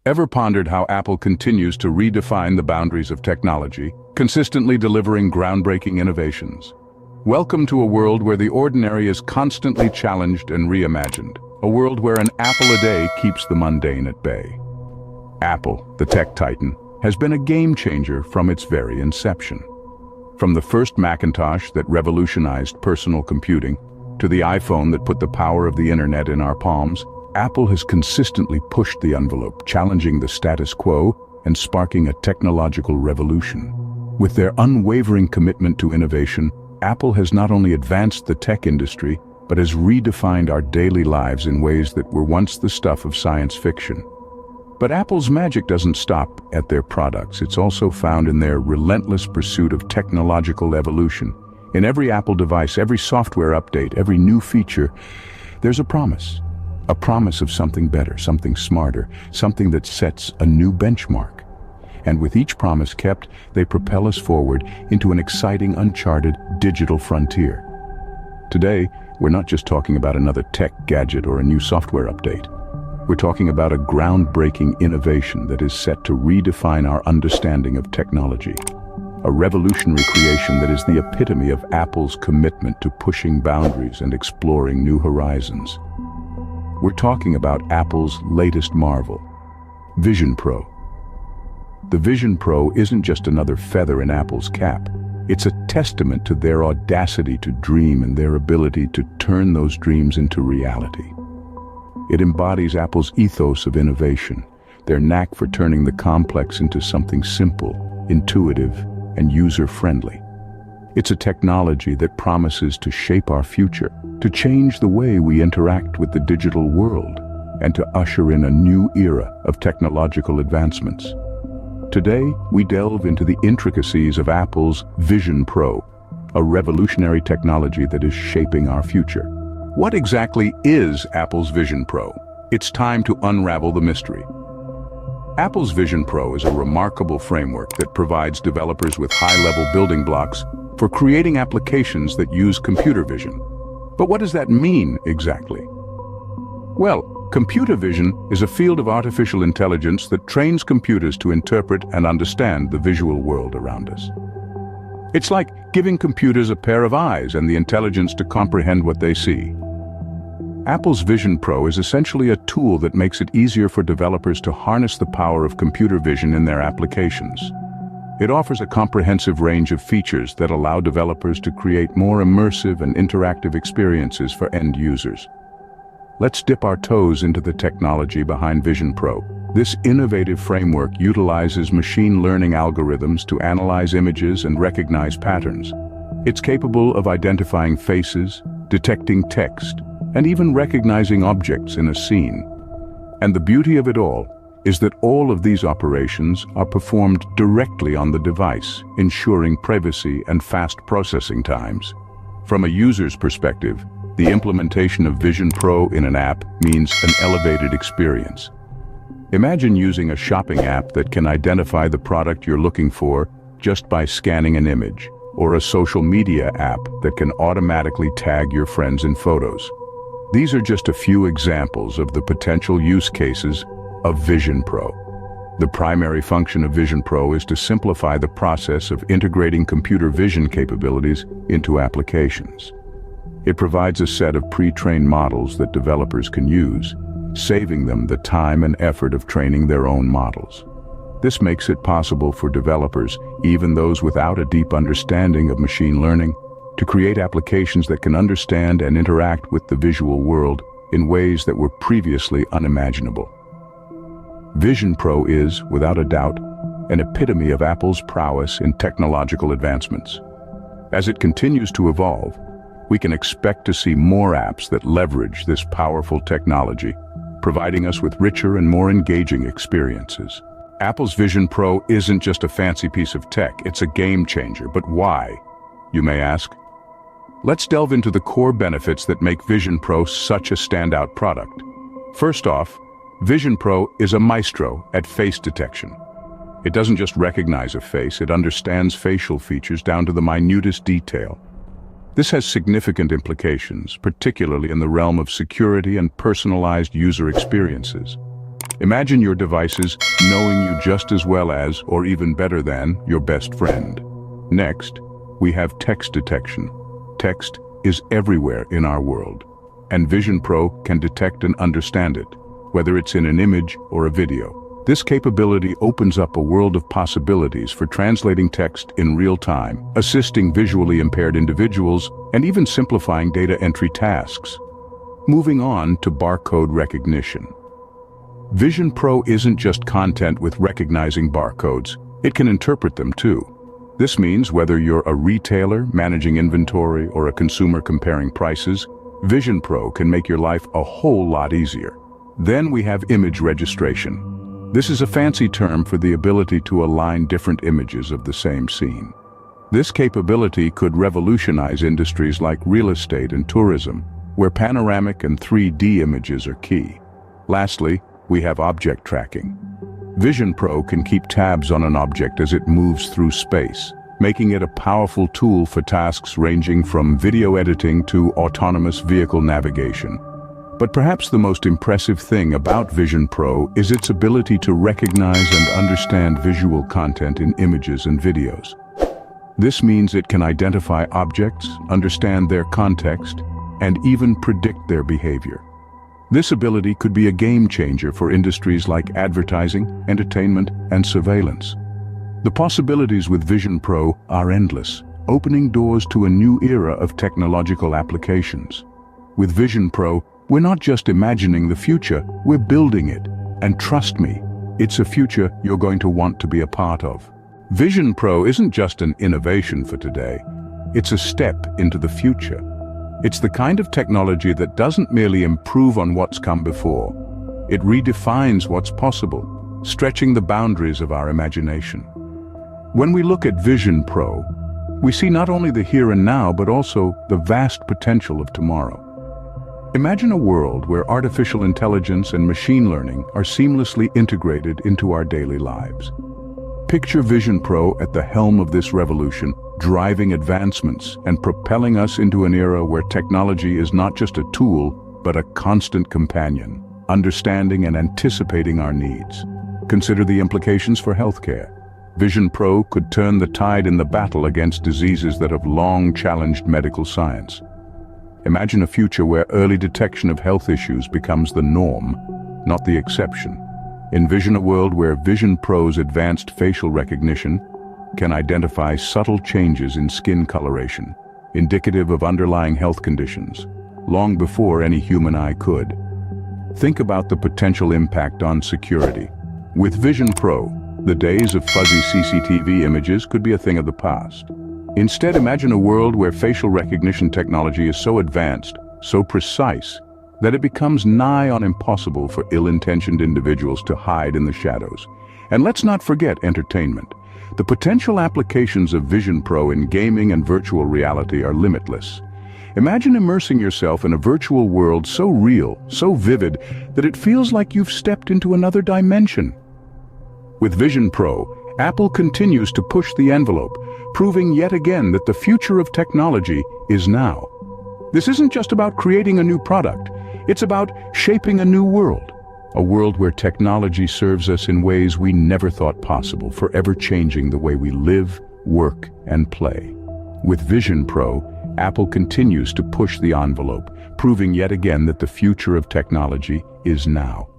Ever pondered how Apple continues to redefine the boundaries of technology, consistently delivering groundbreaking innovations? Welcome to a world where the ordinary is constantly challenged and reimagined. A world where an apple a day keeps the mundane at bay. Apple, the tech titan, has been a game changer from its very inception. From the first Macintosh that revolutionized personal computing, to the iPhone that put the power of the internet in our palms, Apple has consistently pushed the envelope, challenging the status quo and sparking a technological revolution. With their unwavering commitment to innovation, Apple has not only advanced the tech industry, but has redefined our daily lives in ways that were once the stuff of science fiction. But Apple's magic doesn't stop at their products. It's also found in their relentless pursuit of technological evolution. In every Apple device, every software update, every new feature, there's a promise. A promise of something better, something smarter, something that sets a new benchmark. And with each promise kept, they propel us forward into an exciting, uncharted digital frontier. Today, we're not just talking about another tech gadget or a new software update. We're talking about a groundbreaking innovation that is set to redefine our understanding of technology. A revolutionary creation that is the epitome of Apple's commitment to pushing boundaries and exploring new horizons. We're talking about Apple's latest marvel, Vision Pro. The Vision Pro isn't just another feather in Apple's cap. It's a testament to their audacity to dream and their ability to turn those dreams into reality. It embodies Apple's ethos of innovation, their knack for turning the complex into something simple, intuitive, and user-friendly. It's a technology that promises to shape our future, to change the way we interact with the digital world, and to usher in a new era of technological advancements. Today, we delve into the intricacies of Apple's Vision Pro, a revolutionary technology that is shaping our future. What exactly is Apple's Vision Pro? It's time to unravel the mystery. Apple's Vision Pro is a remarkable framework that provides developers with high-level building blocks for creating applications that use computer vision. But what does that mean exactly? Well, computer vision is a field of artificial intelligence that trains computers to interpret and understand the visual world around us. It's like giving computers a pair of eyes and the intelligence to comprehend what they see. Apple's Vision Pro is essentially a tool that makes it easier for developers to harness the power of computer vision in their applications. It offers a comprehensive range of features that allow developers to create more immersive and interactive experiences for end users. Let's dip our toes into the technology behind Vision Pro. This innovative framework utilizes machine learning algorithms to analyze images and recognize patterns. It's capable of identifying faces, detecting text, and even recognizing objects in a scene. And the beauty of it all is that all of these operations are performed directly on the device, ensuring privacy and fast processing times. From a user's perspective, the implementation of Vision Pro in an app means an elevated experience. Imagine using a shopping app that can identify the product you're looking for just by scanning an image, or a social media app that can automatically tag your friends in photos. These are just a few examples of the potential use cases of Vision Pro. The primary function of Vision Pro is to simplify the process of integrating computer vision capabilities into applications. It provides a set of pre-trained models that developers can use, saving them the time and effort of training their own models. This makes it possible for developers, even those without a deep understanding of machine learning, to create applications that can understand and interact with the visual world in ways that were previously unimaginable. Vision Pro is, without a doubt, an epitome of Apple's prowess in technological advancements. As it continues to evolve, we can expect to see more apps that leverage this powerful technology, providing us with richer and more engaging experiences. Apple's Vision Pro isn't just a fancy piece of tech, it's a game changer. But why, you may ask? Let's delve into the core benefits that make Vision Pro such a standout product. First off, Vision Pro is a maestro at face detection. It doesn't just recognize a face, it understands facial features down to the minutest detail. This has significant implications, particularly in the realm of security and personalized user experiences. Imagine your devices knowing you just as well as, or even better than, your best friend. Next, we have text detection. Text is everywhere in our world, and Vision Pro can detect and understand it, whether it's in an image or a video. This capability opens up a world of possibilities for translating text in real time, assisting visually impaired individuals, and even simplifying data entry tasks. Moving on to barcode recognition. Vision Pro isn't just content with recognizing barcodes, it can interpret them too. This means whether you're a retailer managing inventory or a consumer comparing prices, Vision Pro can make your life a whole lot easier. Then we have image registration. This is a fancy term for the ability to align different images of the same scene. This capability could revolutionize industries like real estate and tourism, where panoramic and 3D images are key. Lastly, we have object tracking. Vision Pro can keep tabs on an object as it moves through space, making it a powerful tool for tasks ranging from video editing to autonomous vehicle navigation. But perhaps the most impressive thing about Vision Pro is its ability to recognize and understand visual content in images and videos. This means it can identify objects, understand their context, and even predict their behavior. This ability could be a game changer for industries like advertising, entertainment, and surveillance. The possibilities with Vision Pro are endless, opening doors to a new era of technological applications. With Vision Pro, we're not just imagining the future, we're building it. And trust me, it's a future you're going to want to be a part of. Vision Pro isn't just an innovation for today, it's a step into the future. It's the kind of technology that doesn't merely improve on what's come before. It redefines what's possible, stretching the boundaries of our imagination. When we look at Vision Pro, we see not only the here and now, but also the vast potential of tomorrow. Imagine a world where artificial intelligence and machine learning are seamlessly integrated into our daily lives. Picture Vision Pro at the helm of this revolution, driving advancements and propelling us into an era where technology is not just a tool, but a constant companion, understanding and anticipating our needs. Consider the implications for healthcare. Vision Pro could turn the tide in the battle against diseases that have long challenged medical science. Imagine a future where early detection of health issues becomes the norm, not the exception. Envision a world where Vision Pro's advanced facial recognition can identify subtle changes in skin coloration, indicative of underlying health conditions, long before any human eye could. Think about the potential impact on security. With Vision Pro, the days of fuzzy CCTV images could be a thing of the past. Instead, imagine a world where facial recognition technology is so advanced, so precise, that it becomes nigh on impossible for ill-intentioned individuals to hide in the shadows. And let's not forget entertainment. The potential applications of Vision Pro in gaming and virtual reality are limitless. Imagine immersing yourself in a virtual world so real, so vivid, that it feels like you've stepped into another dimension. With Vision Pro, Apple continues to push the envelope, proving yet again that the future of technology is now. This isn't just about creating a new product, it's about shaping a new world. A world where technology serves us in ways we never thought possible, forever changing the way we live, work, and play. With Vision Pro, Apple continues to push the envelope, proving yet again that the future of technology is now.